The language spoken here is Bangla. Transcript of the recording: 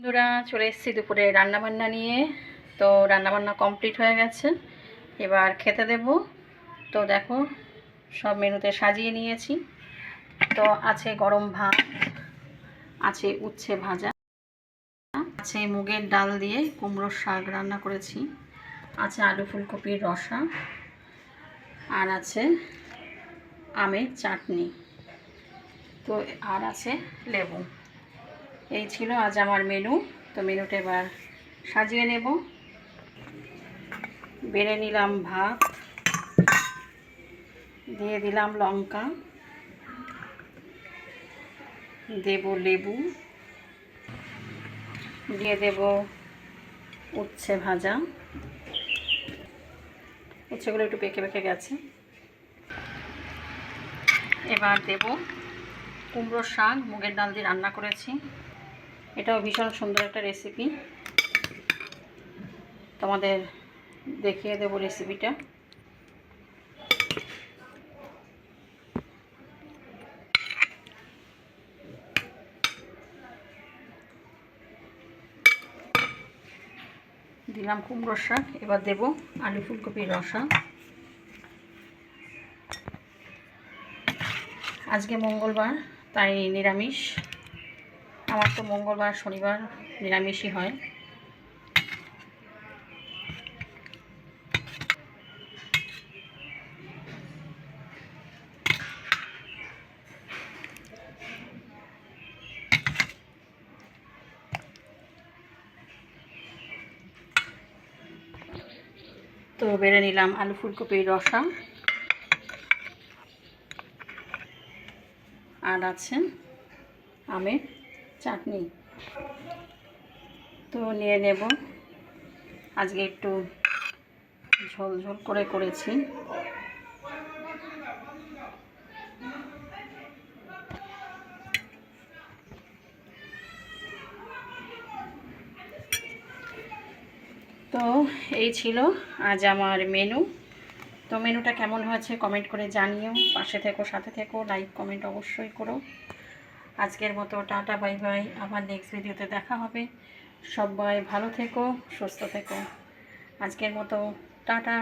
বন্ধুরা, চলে এসেছি দুপুরে রান্নাবান্না নিয়ে। তো রান্নাবান্না কমপ্লিট হয়ে গেছে, এবার খেতে দেব। তো দেখো, সব মেনুতে সাজিয়ে নিয়েছি। তো আছে গরম ভাত, আছে উচ্ছে ভাজা, আছে মুগের ডাল দিয়ে কুমড়োর শাক রান্না করেছি, আছে আলু ফুলকপির রসা, আর আছে আমের চাটনি, তো আর আছে লেবু। এই ছিল আজ আমার মেনু। তো মেনুটা এবার সাজিয়ে নেব। বেড়ে নিলাম ভাত, দিয়ে দিলাম লঙ্কা, দেব লেবু, দিয়ে দেব উচ্ছে ভাজা। উচ্ছেগুলো একটু পেকে পেকে গেছে। এবার দেব কুমড়োর শাক, মুগের ডাল দিয়ে রান্না করেছি। এটাও ভীষণ সুন্দর একটা রেসিপি, তোমাদের দেখিয়ে দেব রেসিপিটা। দিলাম কুমড়োর শাক, এবার দেব আলু ফুলকপির রসা। আজকে মঙ্গলবার, তাই নিরামিষ। আমার তো মঙ্গলবার শনিবার নিরামিষই হয়। তো বেড়ে নিলাম আলু ফুলকপির রসা, আর আছে আমের চাটনি। তো নিয়ে নেব। আজকে একটু ঝোল ঝোল করে করেছি। তো এই ছিল আজ আমার মেনু। তো মেনুটা কেমন হয়েছে কমেন্ট করে জানিও। পাশে থেকো, সাথে থেকো, লাইক কমেন্ট অবশ্যই করো। আজকের মতো টাটা, বাই বাই। আবার নেক্সট ভিডিওতে দেখা হবে। সবাই ভালো থেকো, সুস্থ থেকো। আজকের মতো টাটা।